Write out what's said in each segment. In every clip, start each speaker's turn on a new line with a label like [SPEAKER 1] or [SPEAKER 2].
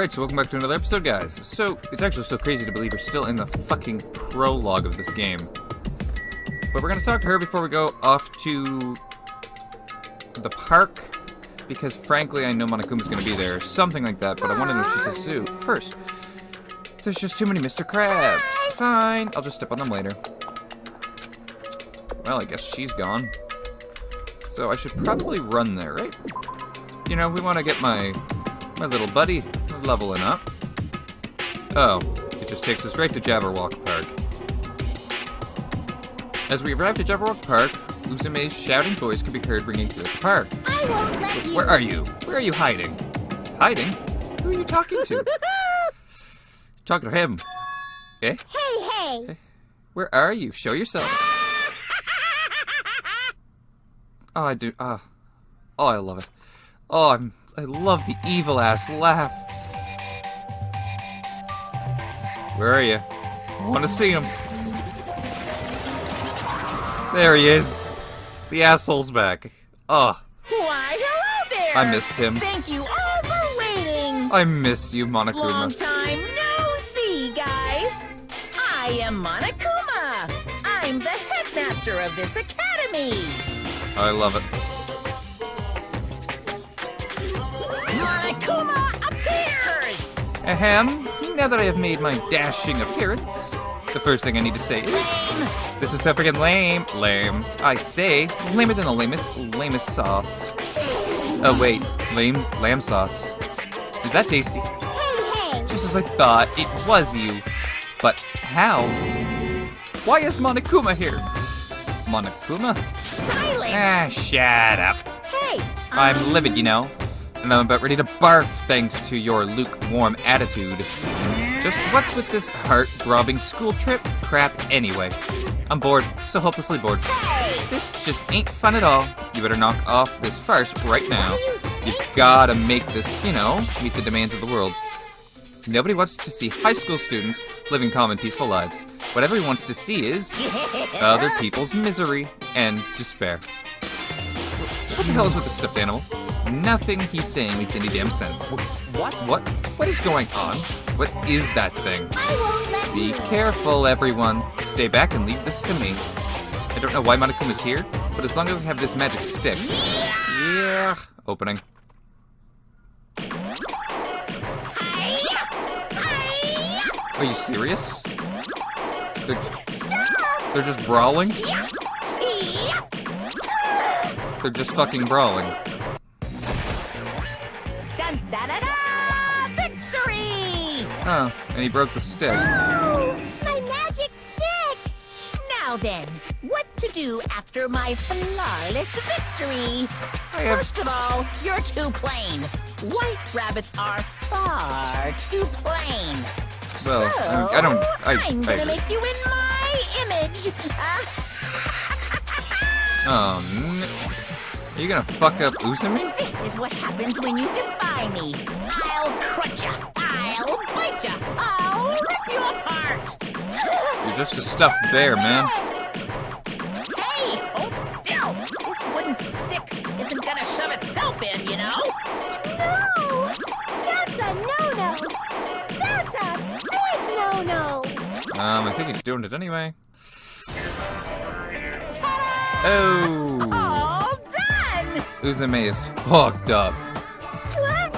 [SPEAKER 1] Alright, so welcome back to another episode, guys. So, it's actually so crazy to believe we're still in the fucking prologue of this game. But we're gonna talk to her before we go off to the park, because frankly I know Monokuma's gonna be there, or something like that, but I want to know if she's a Sue. First, there's just too many Mr. Krabs. Fine, I'll just step on them later. Well, I guess she's gone. So I should probably run there, right? You know, we want to get my little buddy leveling up. Oh, it just takes us right to Jabberwock Park. As we arrive at Jabberwock Park, Uzume's shouting voice can be heard ringing through the park.
[SPEAKER 2] I won't let you.
[SPEAKER 1] Where are you? Where are you hiding? Hiding? Who are you talking to? Talking to him. Eh?
[SPEAKER 2] Hey.
[SPEAKER 1] Where are you? Show yourself. Oh, I do. Oh, I love it. Oh, I love the evil ass laugh. Where are you? I want to see him. There he is. The asshole's back. Oh.
[SPEAKER 3] Why, hello there!
[SPEAKER 1] I missed him.
[SPEAKER 3] Thank you all for waiting!
[SPEAKER 1] I missed you, Monokuma.
[SPEAKER 3] Long time no see, guys! I am Monokuma! I'm the headmaster of this academy!
[SPEAKER 1] I love it.
[SPEAKER 3] Monokuma appears!
[SPEAKER 1] Ahem. Now that I have made my dashing appearance, the first thing I need to say is... This is so freaking lame. Lame. I say, lamer than the lamest sauce. Oh wait, lamb sauce. Is that tasty?
[SPEAKER 2] Hey.
[SPEAKER 1] Just as I thought, it was you. But how? Why is Monokuma here? Monokuma?
[SPEAKER 3] Silence!
[SPEAKER 1] Ah, shut up.
[SPEAKER 3] Hey!
[SPEAKER 1] I'm livid, you know. And I'm about ready to barf thanks to your lukewarm attitude. Just what's with this heart-throbbing school trip crap anyway? I'm bored, so hopelessly bored.
[SPEAKER 3] Hey!
[SPEAKER 1] This just ain't fun at all. You better knock off this farce right now. You've gotta make this, you know, meet the demands of the world. Nobody wants to see high school students living calm and peaceful lives. What everyone wants to see is other people's misery and despair. What the hell is with this stuffed animal? Nothing he's saying makes any damn sense.
[SPEAKER 3] What?
[SPEAKER 1] What is going on? What is that thing?
[SPEAKER 2] I won't let
[SPEAKER 1] Be
[SPEAKER 2] you.
[SPEAKER 1] careful, everyone. Stay back and leave this to me. I don't know why Monokuma's here, but as long as I have this magic stick... Yeah... Opening. Are you serious? They're just brawling? They're just fucking brawling.
[SPEAKER 3] Dun, da, da, da! Victory!
[SPEAKER 1] Oh, and he broke the stick.
[SPEAKER 2] Oh, my magic stick.
[SPEAKER 3] Now then, what to do after my flawless victory?
[SPEAKER 1] I have...
[SPEAKER 3] First of all, you're too plain. White rabbits are far too plain.
[SPEAKER 1] Well,
[SPEAKER 3] So,
[SPEAKER 1] I don't...
[SPEAKER 3] I'm gonna
[SPEAKER 1] agree.
[SPEAKER 3] make you in my image.
[SPEAKER 1] Oh, no. Are you gonna fuck up Uzumi?
[SPEAKER 3] This is what happens when you defy me. I'll crunch ya. I'll bite ya. I'll rip you apart.
[SPEAKER 1] You're just a stuffed bear, man.
[SPEAKER 3] Hey, hold still. This wooden stick isn't gonna shove itself in, you know?
[SPEAKER 2] No, that's a no-no. That's a big no-no.
[SPEAKER 1] I think he's doing it anyway.
[SPEAKER 3] Ta-da!
[SPEAKER 1] Oh!
[SPEAKER 3] All done!
[SPEAKER 1] Uzume is fucked up.
[SPEAKER 2] What?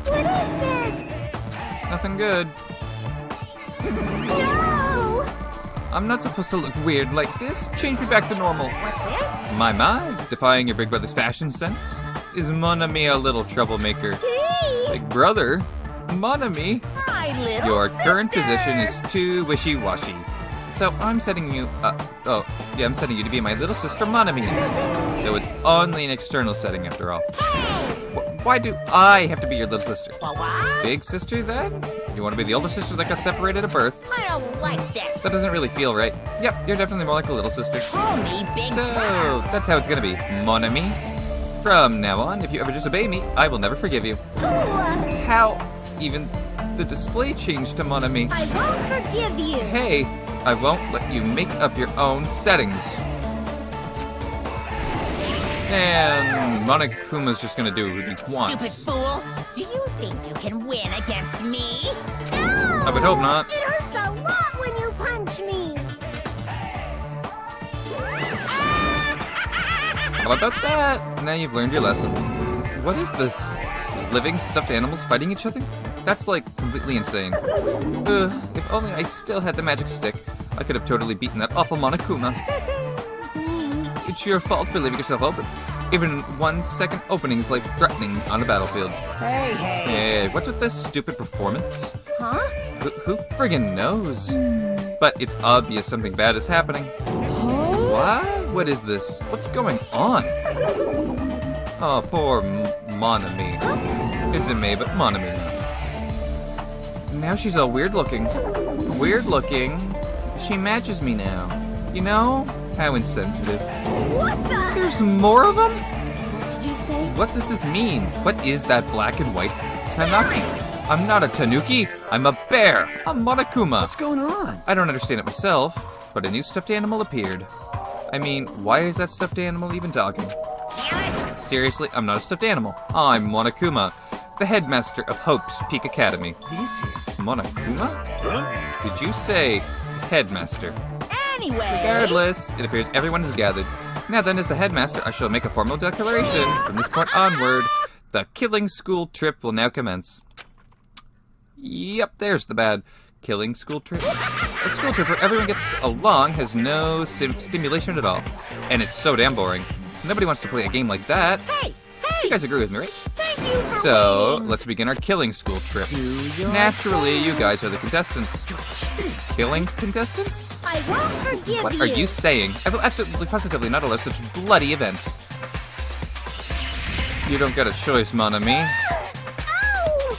[SPEAKER 2] What is this?
[SPEAKER 1] Nothing good.
[SPEAKER 2] No.
[SPEAKER 1] I'm not supposed to look weird like this. Change me back to normal.
[SPEAKER 3] What's this?
[SPEAKER 1] My, defying your big brother's fashion sense? Is Monami a little troublemaker?
[SPEAKER 2] Hey.
[SPEAKER 1] Big brother? Monami?
[SPEAKER 3] My little
[SPEAKER 1] Your
[SPEAKER 3] sister.
[SPEAKER 1] current position is too wishy-washy. So I'm setting you I'm setting you to be my little sister Monami. So it's only an external setting after all. Why do I have to be your little sister?
[SPEAKER 3] What?
[SPEAKER 1] Big sister then? You want to be the older sister that got separated at birth?
[SPEAKER 3] I don't like this.
[SPEAKER 1] That doesn't really feel right. Yep, you're definitely more like a little sister.
[SPEAKER 3] Call me Big
[SPEAKER 1] So,
[SPEAKER 3] Brother.
[SPEAKER 1] that's how it's gonna be, mon ami. From now on, if you ever disobey me, I will never forgive you. How? Even the display changed to mon ami.
[SPEAKER 2] I won't forgive you.
[SPEAKER 1] Hey, I won't let you make up your own settings. And Monokuma's just gonna do what he
[SPEAKER 3] Stupid
[SPEAKER 1] wants.
[SPEAKER 3] fool. Do you think you can win against me?
[SPEAKER 2] No!
[SPEAKER 1] I would hope not.
[SPEAKER 2] It hurts a lot when you punch me.
[SPEAKER 1] How about that? Now you've learned your lesson. What is this? Living stuffed animals fighting each other? That's like completely insane. If only I still had the magic stick, I could have totally beaten that awful Monokuma. It's your fault for leaving yourself open. Even 1 second opening is life-threatening on a battlefield. Hey, what's with this stupid performance?
[SPEAKER 3] Huh?
[SPEAKER 1] Who friggin' knows? But it's obvious something bad is happening. What? What is this? What's going on? Oh, poor Mon Ami. Isn't me, but Mon Ami. Now she's all weird looking. Weird looking. She matches me now. You know? How insensitive.
[SPEAKER 2] What the?
[SPEAKER 1] There's more of them?
[SPEAKER 2] What did you say?
[SPEAKER 1] What does this mean? What is that black and white Tanuki? I'm not a Tanuki. I'm a bear. A Monokuma.
[SPEAKER 4] What's going on?
[SPEAKER 1] I don't understand it myself, but a new stuffed animal appeared. I mean, why is that stuffed animal even talking? Seriously, I'm not a stuffed animal. I'm Monokuma, the headmaster of Hope's Peak Academy.
[SPEAKER 4] This is...
[SPEAKER 1] Monokuma? Did you say headmaster?
[SPEAKER 3] Anyway.
[SPEAKER 1] Regardless, it appears everyone is gathered. Now then, as the headmaster, I shall make a formal declaration. From this point onward, the killing school trip will now commence. Yep, there's the bad. Killing school trip. A school trip where everyone gets along has no stimulation at all. And it's so damn boring. Nobody wants to play a game like that.
[SPEAKER 3] Hey,
[SPEAKER 1] You guys agree with me, right?
[SPEAKER 3] thank you for
[SPEAKER 1] So,
[SPEAKER 3] waiting.
[SPEAKER 1] let's begin our killing school trip. Naturally, you guys are the contestants. Killing contestants?
[SPEAKER 2] I won't forgive
[SPEAKER 1] What
[SPEAKER 2] you.
[SPEAKER 1] are you saying? I will absolutely positively not allow such bloody events. You don't get a choice, mon ami.
[SPEAKER 2] Ow!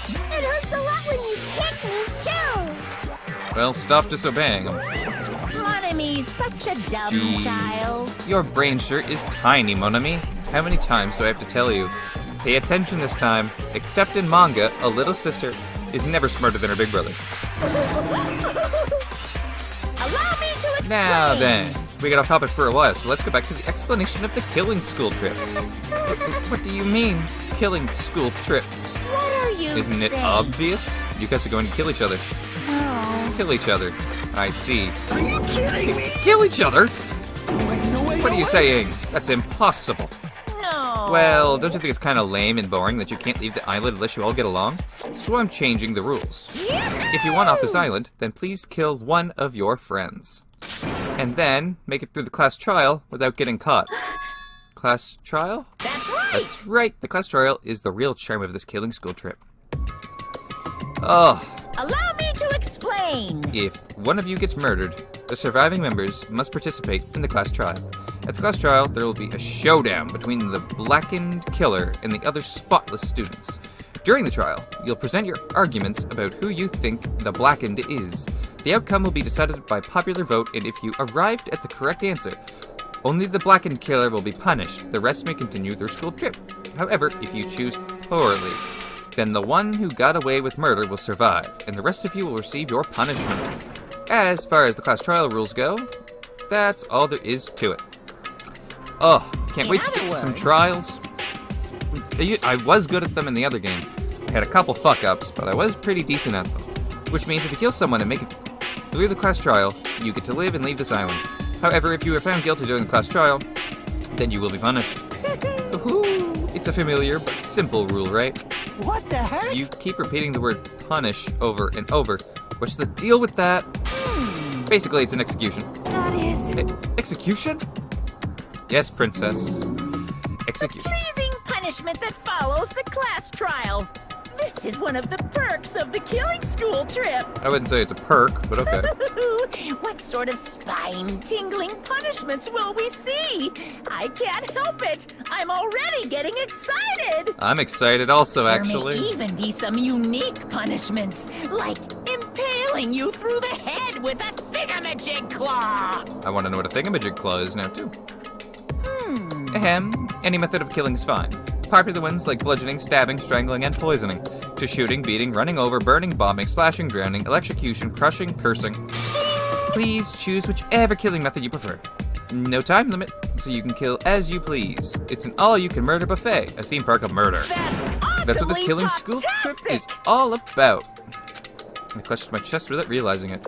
[SPEAKER 2] It hurts a lot when you kick me, too.
[SPEAKER 1] Well, stop disobeying him.
[SPEAKER 3] Mon Ami's such a dumb
[SPEAKER 1] Jeez.
[SPEAKER 3] child.
[SPEAKER 1] Your brain sure is tiny, mon ami. How many times do I have to tell you? Pay attention this time. Except in manga, a little sister is never smarter than her big brother.
[SPEAKER 3] Allow me to explain.
[SPEAKER 1] Now then, we got off topic for a while, so let's go back to the explanation of the killing school trip. What do you mean, killing school trip?
[SPEAKER 3] What are you
[SPEAKER 1] Isn't it
[SPEAKER 3] saying?
[SPEAKER 1] obvious? You guys are going to kill each other.
[SPEAKER 3] No.
[SPEAKER 1] Kill each other. I see.
[SPEAKER 4] Are you kidding me?
[SPEAKER 1] Kill each other?
[SPEAKER 4] No way,
[SPEAKER 1] What are you saying? That's impossible.
[SPEAKER 3] No.
[SPEAKER 1] Well, don't you think it's kind of lame and boring that you can't leave the island unless you all get along? So I'm changing the rules. If you want off this island, then please kill one of your friends. And then make it through the class trial without getting caught. Class trial?
[SPEAKER 3] That's right.
[SPEAKER 1] That's right. The class trial is the real charm of this killing school trip. Oh,
[SPEAKER 3] Allow me to explain.
[SPEAKER 1] if one of you gets murdered, the surviving members must participate in the class trial. At the class trial, there will be a showdown between the blackened killer and the other spotless students. During the trial, you'll present your arguments about who you think the blackened is. The outcome will be decided by popular vote, and if you arrived at the correct answer, only the blackened killer will be punished. The rest may continue their school trip. However, if you choose poorly, then the one who got away with murder will survive, and the rest of you will receive your punishment. As far as the class trial rules go, that's all there is to it. Oh, can't
[SPEAKER 3] In
[SPEAKER 1] wait to
[SPEAKER 3] other
[SPEAKER 1] get to some
[SPEAKER 3] words-
[SPEAKER 1] trials. I was good at them in the other game. I had a couple fuck-ups, but I was pretty decent at them. Which means if you kill someone and make it through the class trial, you get to live and leave this island. However, if you are found guilty during the class trial, then you will be punished. Woohoo! It's a familiar but simple rule, right?
[SPEAKER 4] What the heck?
[SPEAKER 1] You keep repeating the word punish over and over. What's the deal with that? Basically, it's an execution.
[SPEAKER 2] That is...
[SPEAKER 1] Execution? Yes, princess. Execution.
[SPEAKER 3] Pleasing punishment that follows the class trial. This is one of the perks of the killing school trip.
[SPEAKER 1] I wouldn't say it's a perk, but okay.
[SPEAKER 3] What sort of spine-tingling punishments will we see? I can't help it. I'm already getting excited.
[SPEAKER 1] I'm excited also,
[SPEAKER 3] There
[SPEAKER 1] actually.
[SPEAKER 3] may even be some unique punishments, like impaling you through the head with a thingamajig claw.
[SPEAKER 1] I want to know what a thingamajig claw is now, too. Ahem. Any method of killing is fine. Popular ones like bludgeoning, stabbing, strangling, and poisoning. To shooting, beating, running over, burning, bombing, slashing, drowning, electrocution, crushing, cursing. Please choose whichever killing method you prefer. No time limit, so you can kill as you please. It's an all-you-can-murder buffet, a theme park of murder.
[SPEAKER 3] That's
[SPEAKER 1] That's what this killing school trip is all about. I clutched my chest without realizing it.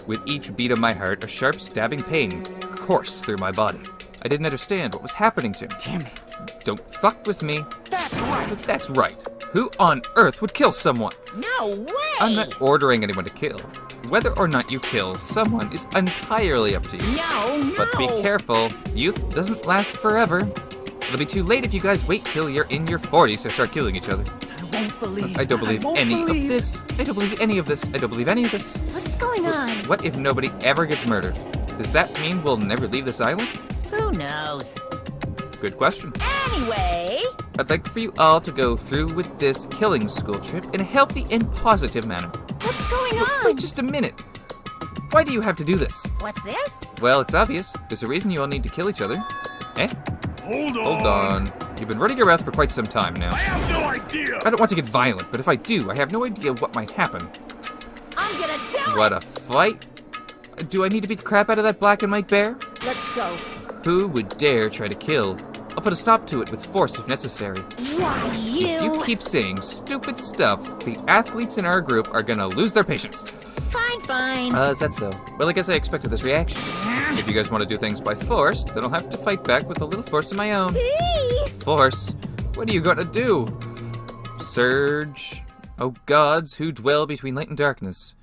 [SPEAKER 1] With each beat of my heart, a sharp stabbing pain coursed through my body. I didn't understand what was happening to me.
[SPEAKER 4] Damn it.
[SPEAKER 1] Don't fuck with me.
[SPEAKER 4] That's right.
[SPEAKER 1] That's right. Who on earth would kill someone?
[SPEAKER 3] No way!
[SPEAKER 1] I'm not ordering anyone to kill. Whether or not you kill someone is entirely up to you.
[SPEAKER 3] No.
[SPEAKER 1] But be careful. Youth doesn't last forever. It'll be too late if you guys wait till you're in your 40s to start killing each other.
[SPEAKER 4] I won't believe.
[SPEAKER 1] I don't believe any of this. I don't believe any of this. I don't believe any of this.
[SPEAKER 2] What's going on?
[SPEAKER 1] What if nobody ever gets murdered? Does that mean we'll never leave this island?
[SPEAKER 3] Who knows?
[SPEAKER 1] Good question.
[SPEAKER 3] Anyway,
[SPEAKER 1] I'd like for you all to go through with this killing school trip in a healthy and positive manner.
[SPEAKER 2] What's going on?
[SPEAKER 1] Wait just a minute. Why do you have to do this?
[SPEAKER 3] what's this?
[SPEAKER 1] Well, it's obvious. There's a reason you all need to kill each other. Eh?
[SPEAKER 5] Hold on.
[SPEAKER 1] Hold on. You've been running your mouth for quite some time now.
[SPEAKER 5] I have no idea.
[SPEAKER 1] I don't want to get violent, but if I do, I have no idea what might happen.
[SPEAKER 3] I'm gonna do
[SPEAKER 1] What, a fight? Do I need to beat the crap out of that black and white bear?
[SPEAKER 3] it! Let's go.
[SPEAKER 1] Who would dare try to kill? I'll put a stop to it with force if necessary.
[SPEAKER 3] Why,
[SPEAKER 1] If you keep saying stupid stuff, the athletes in our group are gonna lose their patience.
[SPEAKER 3] Fine.
[SPEAKER 1] Is that so? Well, I guess I expected this reaction. If you guys want to do things by force, then I'll have to fight back with a little force of my own. Force? What are you gonna do? Surge. O gods who dwell between light and darkness.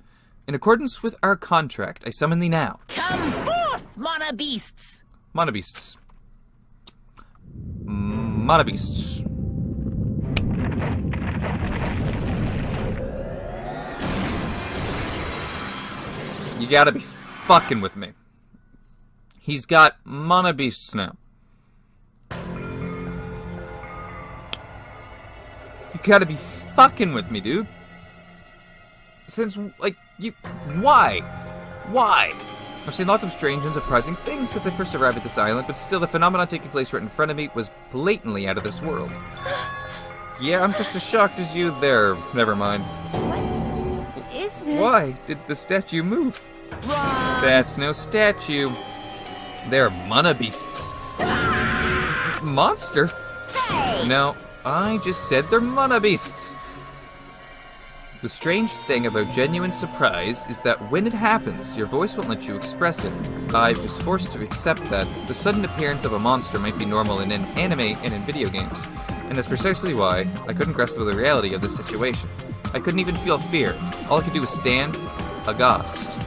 [SPEAKER 1] In accordance with our contract, I summon thee now.
[SPEAKER 3] Come forth, monobeasts!
[SPEAKER 1] Monobeasts. Monobeasts. You gotta be fucking with me. He's got monobeasts now. You gotta be fucking with me, dude. Since, like, you... Why? Why? I've seen lots of strange and surprising things since I first arrived at this island, but still the phenomenon taking place right in front of me was blatantly out of this world. Yeah, I'm just as shocked as you there. Never mind.
[SPEAKER 2] What is this?
[SPEAKER 1] Why did the statue move?
[SPEAKER 3] Run!
[SPEAKER 1] That's no statue. They're monobeasts. Monster?
[SPEAKER 3] Hey!
[SPEAKER 1] No, I just said they're monobeasts. The strange thing about genuine surprise is that when it happens, your voice won't let you express it. I was forced to accept that the sudden appearance of a monster might be normal in anime and in video games, and that's precisely why I couldn't grasp the reality of this situation. I couldn't even feel fear. All I could do was stand aghast.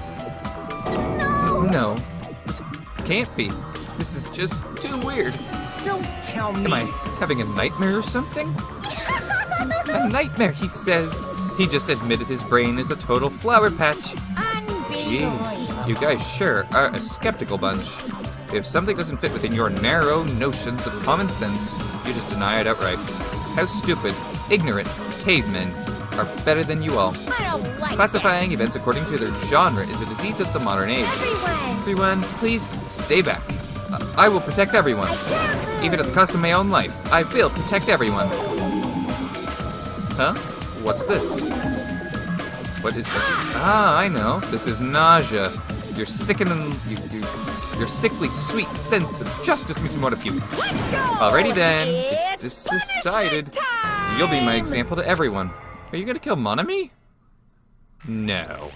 [SPEAKER 1] No, this can't be. This is just too weird.
[SPEAKER 4] Don't tell me.
[SPEAKER 1] Am I having a nightmare or something? A nightmare, he says. He just admitted his brain is a total flower patch. Jeez, you guys sure are a skeptical bunch. If something doesn't fit within your narrow notions of common sense, you just deny it outright. How stupid, ignorant cavemen are better than you all.
[SPEAKER 3] I don't like
[SPEAKER 1] Classifying events according to their genre is a disease of the modern age. Everyone, please stay back. I will protect everyone. Even at the cost of my own life, I will protect everyone. Huh? What's this? What is that? Ah, I know. This is nausea. Your sickening, your sickly sweet sense of justice makes me want to puke.
[SPEAKER 3] Let's go!
[SPEAKER 1] Alrighty then,
[SPEAKER 3] It's
[SPEAKER 1] it's decided.
[SPEAKER 3] punishment
[SPEAKER 1] You'll be my
[SPEAKER 3] time!
[SPEAKER 1] example to everyone. Are you gonna kill Monami? No.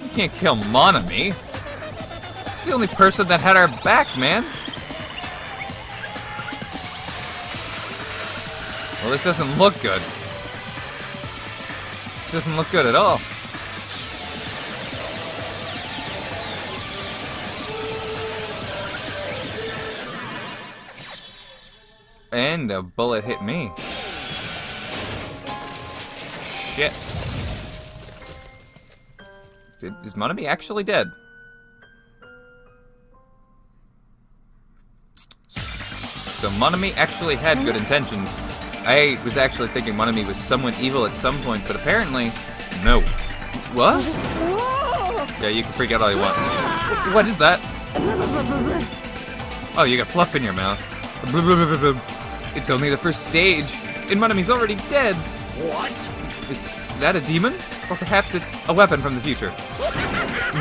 [SPEAKER 1] You can't kill Monami. She's the only person that had our back, man. Well, this doesn't look good. This doesn't look good at all. And a bullet hit me. Shit. Is Monami actually dead? So Monami actually had good intentions. I was actually thinking Monami was someone evil at some point, but apparently, no. What? Yeah, you can freak out all you want. What is that? Oh, you got fluff in your mouth. It's only the first stage, and Monami's already dead.
[SPEAKER 4] What?
[SPEAKER 1] Is that a demon? Or perhaps it's a weapon from the future.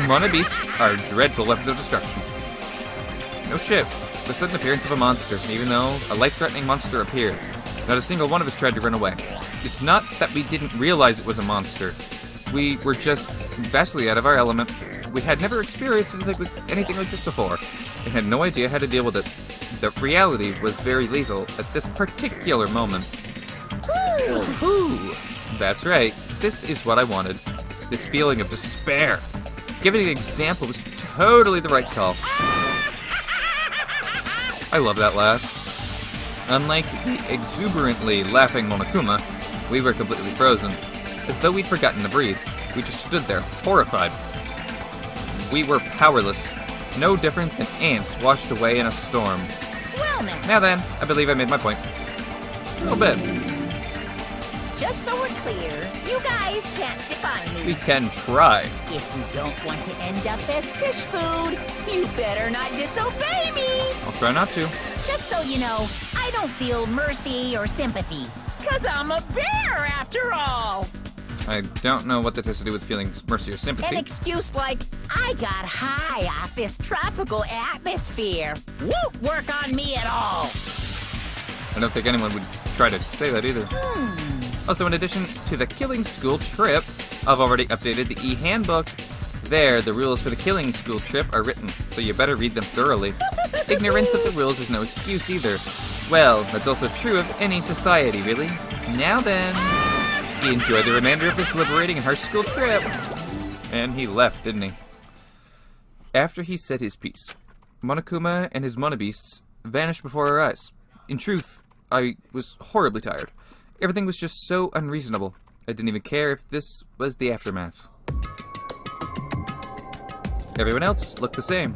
[SPEAKER 1] Monobeasts are dreadful weapons of destruction. No shit. the sudden appearance of a monster, even though a life-threatening monster appeared. Not a single one of us tried to run away. It's not that we didn't realize it was a monster. We were just vastly out of our element. We had never experienced anything like this before, and had no idea how to deal with it. The reality was very lethal at this particular moment. Woohoo! That's right. This is what I wanted. This feeling of despair. Giving an example was totally the right call. I love that laugh. Unlike the exuberantly laughing Monokuma, we were completely frozen. As though we'd forgotten to breathe. We just stood there, horrified. We were powerless. No different than ants washed away in a storm.
[SPEAKER 3] Well
[SPEAKER 1] Now then, I believe I made my point. A little bit.
[SPEAKER 3] just so we're clear, you guys can't define me.
[SPEAKER 1] We can try.
[SPEAKER 3] If you don't want to end up as fish food, you better not disobey me.
[SPEAKER 1] I'll try not to.
[SPEAKER 3] Just so you know, I don't feel mercy or sympathy. 'Cause I'm a bear after all.
[SPEAKER 1] I don't know what that has to do with feeling mercy or
[SPEAKER 3] An
[SPEAKER 1] sympathy.
[SPEAKER 3] excuse like, I got high off this tropical atmosphere. Won't work on me at all.
[SPEAKER 1] I don't think anyone would try to say that either. Also, in addition to the killing school trip, I've already updated the e-handbook. There, the rules for the killing school trip are written, so you better read them thoroughly. Ignorance of the rules is no excuse either. Well, that's also true of any society, really. Now then, enjoy the remainder of this liberating and harsh school trip. And he left, didn't he? After he said his piece, Monokuma and his monobeasts vanished before our eyes. In truth, I was horribly tired. Everything was just so unreasonable. I didn't even care if this was the aftermath. Everyone else looked the same.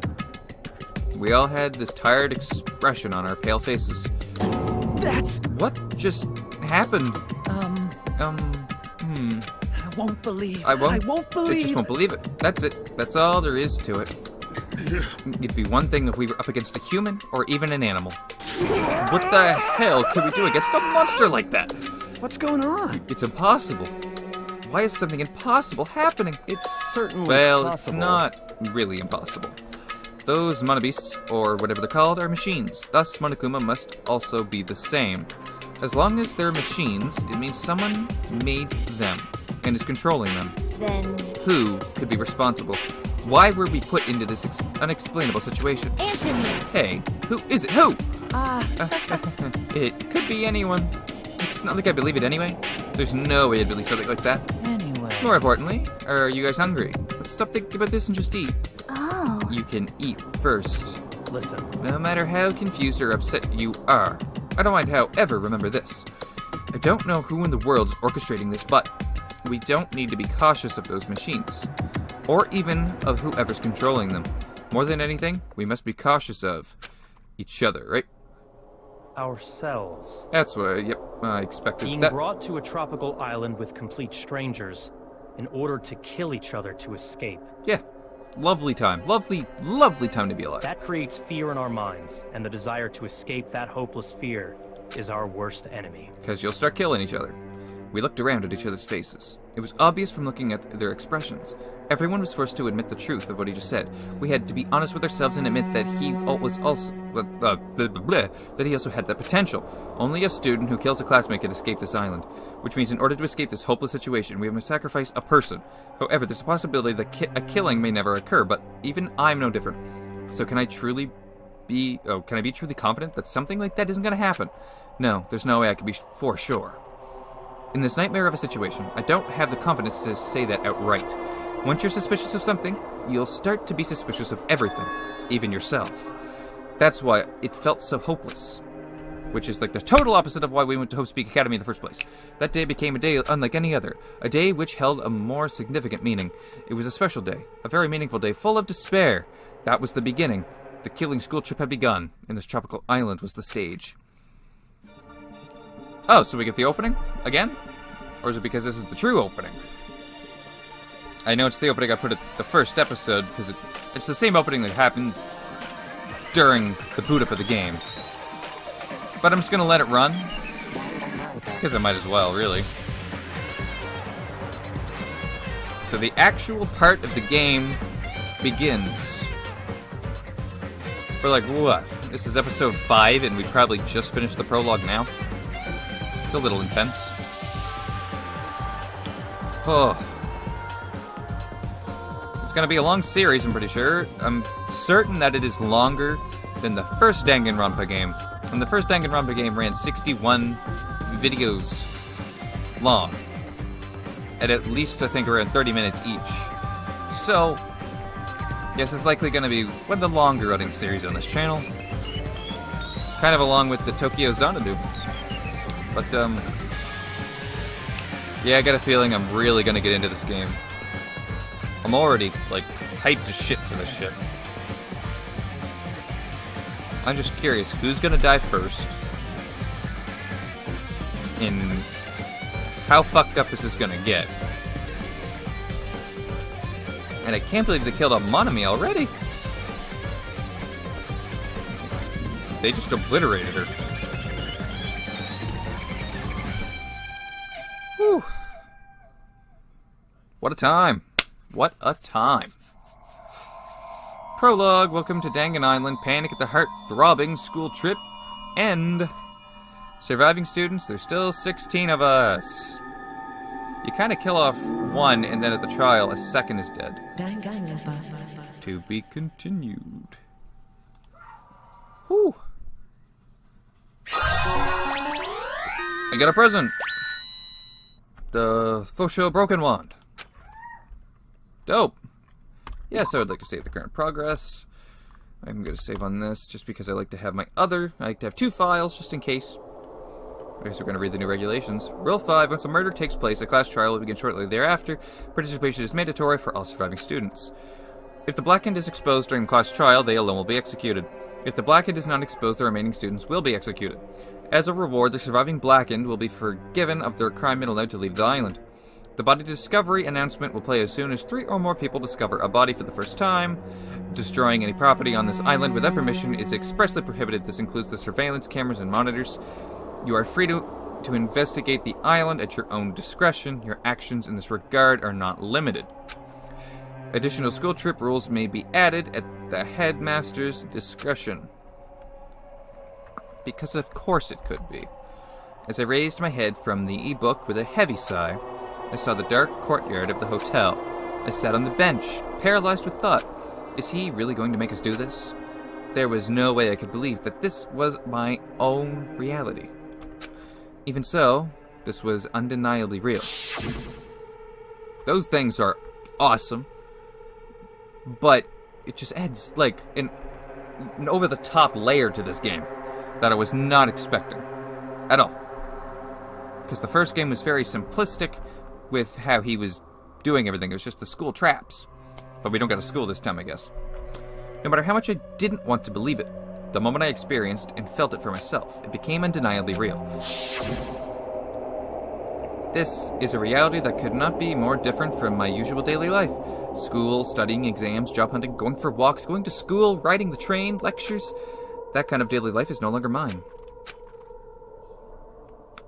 [SPEAKER 1] We all had this tired expression on our pale faces.
[SPEAKER 4] That's...
[SPEAKER 1] What just happened?
[SPEAKER 4] I won't believe.
[SPEAKER 1] I won't
[SPEAKER 4] believe.
[SPEAKER 1] I just won't believe it. That's it. That's all there is to it. It'd be one thing if we were up against a human or even an animal. What the hell could we do against a monster like that?
[SPEAKER 4] What's going on?
[SPEAKER 1] It's impossible. Why is something impossible happening?
[SPEAKER 4] It's certainly
[SPEAKER 1] Well,
[SPEAKER 4] possible.
[SPEAKER 1] it's not really impossible. Those monobeasts, or whatever they're called, are machines. Thus, Monokuma must also be the same. As long as they're machines, it means someone made them and is controlling them.
[SPEAKER 2] Then
[SPEAKER 1] Who could be responsible? Why were we put into this unexplainable situation?
[SPEAKER 2] answer me.
[SPEAKER 1] Hey, who is it? Who? It could be anyone. It's not like I believe it anyway. There's no way I'd believe something like that.
[SPEAKER 4] Anyway.
[SPEAKER 1] More importantly, are you guys hungry? Let's stop thinking about this and just eat.
[SPEAKER 2] Oh.
[SPEAKER 1] You can eat first.
[SPEAKER 4] Listen,
[SPEAKER 1] No matter how confused or upset you are. I don't mind, however, remember this. I don't know who in the world's orchestrating this, but we don't need to be cautious of those machines. Or even of whoever's controlling them. More than anything, we must be cautious of each other, right?
[SPEAKER 6] ourselves.
[SPEAKER 1] That's what, yep, I expected
[SPEAKER 6] Being
[SPEAKER 1] that.
[SPEAKER 6] brought to a tropical island with complete strangers in order to kill each other to escape.
[SPEAKER 1] Yeah, lovely time. Lovely, lovely time to be alive.
[SPEAKER 6] That creates fear in our minds, and the desire to escape that hopeless fear is our worst enemy.
[SPEAKER 1] Because you'll start killing each other. We looked around at each other's faces. It was obvious from looking at their expressions. Everyone was forced to admit the truth of what he just said. We had to be honest with ourselves and admit that he was also that he also had that potential. Only a student who kills a classmate can escape this island, which means in order to escape this hopeless situation, we must sacrifice a person. However, there's a possibility that a killing may never occur, but even I'm no different. So can I be truly confident that something like that isn't going to happen? No, there's no way I can be for sure. In this nightmare of a situation, I don't have the confidence to say that outright. Once you're suspicious of something, you'll start to be suspicious of everything, even yourself. That's why it felt so hopeless. Which is like the total opposite of why we went to Hope Speak Academy in the first place. That day became a day unlike any other, a day which held a more significant meaning. It was a special day, a very meaningful day, full of despair. That was the beginning. The killing school trip had begun, and this tropical island was the stage. Oh, so we get the opening? Again? Or is it because this is the true opening? I know it's the opening I put at the first episode, because it's the same opening that happens during the boot up of the game. But I'm just going to let it run, because I might as well, really. So the actual part of the game begins. We're like, what? This is episode 5, and we probably just finished the prologue now. It's a little intense. Oh. It's gonna be a long series, I'm pretty sure. I'm certain that it is longer than the first Danganronpa game. And the first Danganronpa game ran 61 videos long. At least, I think, around 30 minutes each. So, yes, it's likely going to be one of the longer running series on this channel. Kind of along with the Tokyo Xanadu. But, yeah, I got a feeling I'm really going to get into this game. I'm already, like, hyped as shit for this shit. I'm just curious, who's going to die first? And how fucked up is this going to get? And I can't believe they killed off Monami already. They just obliterated her. Whew. What a time. What a time. Prologue, welcome to Dangan Island, panic at the heart-throbbing school trip, end. Surviving students, there's still 16 of us. You kind of kill off one, and then at the trial, a second is dead. To be continued. Whew. I got a present. The Fosho Broken Wand. Dope. Yes, I would like to save the current progress. I'm going to save on this just because I like to have I like to have 2 files just in case. I guess we're going to read the new regulations. Rule 5, once a murder takes place, a class trial will begin shortly thereafter. Participation is mandatory for all surviving students. If the blackened is exposed during the class trial, they alone will be executed. If the blackened is not exposed, the remaining students will be executed. As a reward, the surviving blackened will be forgiven of their crime and allowed to leave the island. The body discovery announcement will play as soon as 3 or more people discover a body for the first time. Destroying any property on this island without permission is expressly prohibited. This includes the surveillance cameras and monitors. You are free to investigate the island at your own discretion. Your actions in this regard are not limited. Additional school trip rules may be added at the headmaster's discretion. Because of course it could be. As I raised my head from the e-book with a heavy sigh, I saw the dark courtyard of the hotel. I sat on the bench, paralyzed with thought. Is he really going to make us do this? There was no way I could believe that this was my own reality. Even so, this was undeniably real. Those things are awesome, but it just adds, like, an over-the-top layer to this game that I was not expecting at all. Because the first game was very simplistic with how he was doing everything. It was just the school traps. But we don't go to school this time, I guess. No matter how much I didn't want to believe it, the moment I experienced and felt it for myself, it became undeniably real. This is a reality that could not be more different from my usual daily life. School, studying, exams, job hunting, going for walks, going to school, riding the train, lectures. That kind of daily life is no longer mine.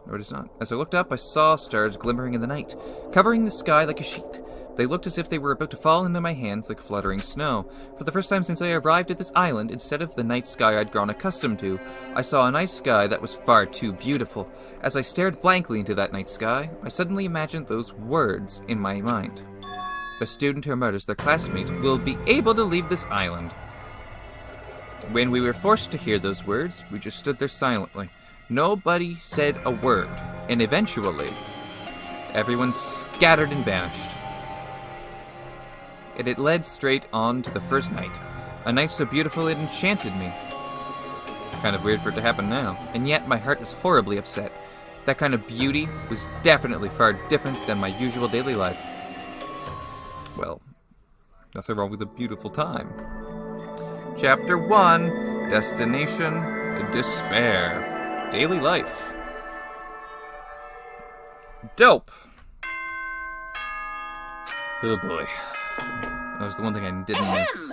[SPEAKER 1] No, it is not. As I looked up, I saw stars glimmering in the night, covering the sky like a sheet. They looked as if they were about to fall into my hands like fluttering snow. For the first time since I arrived at this island, instead of the night sky I'd grown accustomed to, I saw a night sky that was far too beautiful. As I stared blankly into that night sky, I suddenly imagined those words in my mind. The student who murders their classmate will be able to leave this island. When we were forced to hear those words, we just stood there silently. Nobody said a word, and eventually, everyone scattered and vanished. And it led straight on to the first night, a night so beautiful it enchanted me. Kind of weird for it to happen now, and yet my heart was horribly upset. That kind of beauty was definitely far different than my usual daily life. Well, nothing wrong with a beautiful time. Chapter 1, Destination Despair. Daily life. Dope. Oh boy. That was the one thing I didn't miss.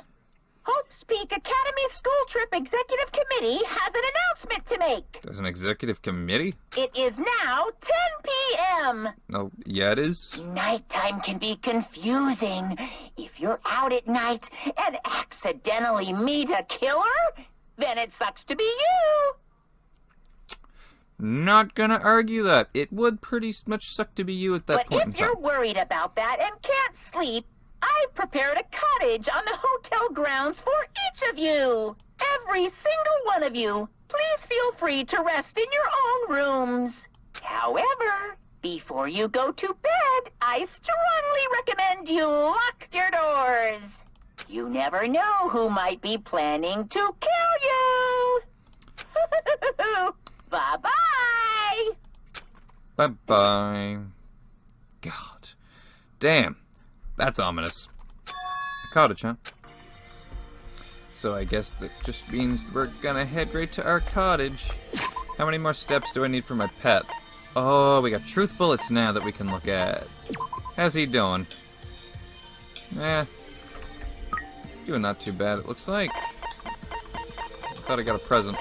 [SPEAKER 3] Hope's Peak Academy School Trip Executive Committee has an announcement to make.
[SPEAKER 1] There's an executive committee?
[SPEAKER 3] It is now 10 p.m.
[SPEAKER 1] Oh, yeah it is.
[SPEAKER 3] Nighttime can be confusing. If you're out at night and accidentally meet a killer, then it sucks to be you.
[SPEAKER 1] Not gonna argue that. It would pretty much suck to be you at that
[SPEAKER 3] But
[SPEAKER 1] point in
[SPEAKER 3] if you're
[SPEAKER 1] time.
[SPEAKER 3] worried about that and can't sleep, I've prepared a cottage on the hotel grounds for each of you. Every single one of you. Please feel free to rest in your own rooms. However, before you go to bed, I strongly recommend you lock your doors. You never know who might be planning to kill you. Bye-bye.
[SPEAKER 1] Bye-bye. God. Damn. That's ominous. A cottage, huh? So I guess that just means we're gonna head right to our cottage. How many more steps do I need for my pet? Oh, we got truth bullets now that we can look at. How's he doing? Doing not too bad, it looks like. Thought I got a present.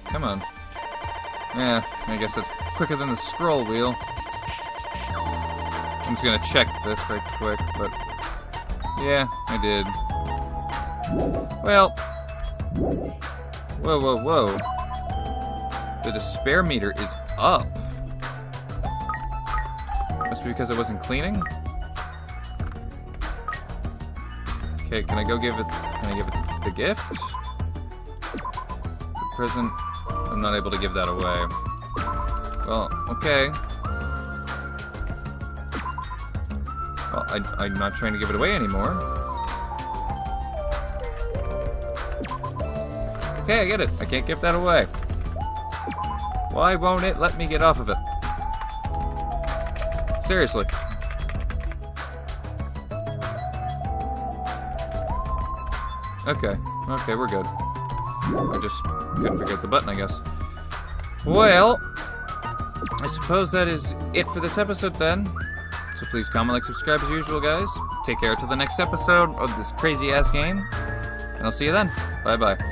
[SPEAKER 1] Come on. Yeah, I guess that's quicker than the scroll wheel. I'm just gonna check this right quick, but... yeah, I did. Well... whoa, whoa, whoa. The despair meter is up. Must be because I wasn't cleaning? Okay, can I go give it... can I give it the gift? The present... I'm not able to give that away. Well, okay. Well, I'm not trying to give it away anymore. Okay, I get it. I can't give that away. Why won't it let me get off of it? Seriously. Okay. Okay, we're good. I just couldn't figure out the button, I guess. Well, I suppose that is it for this episode then. So please comment, like, subscribe as usual, guys. Take care till the next episode of this crazy-ass game. And I'll see you then. Bye-bye.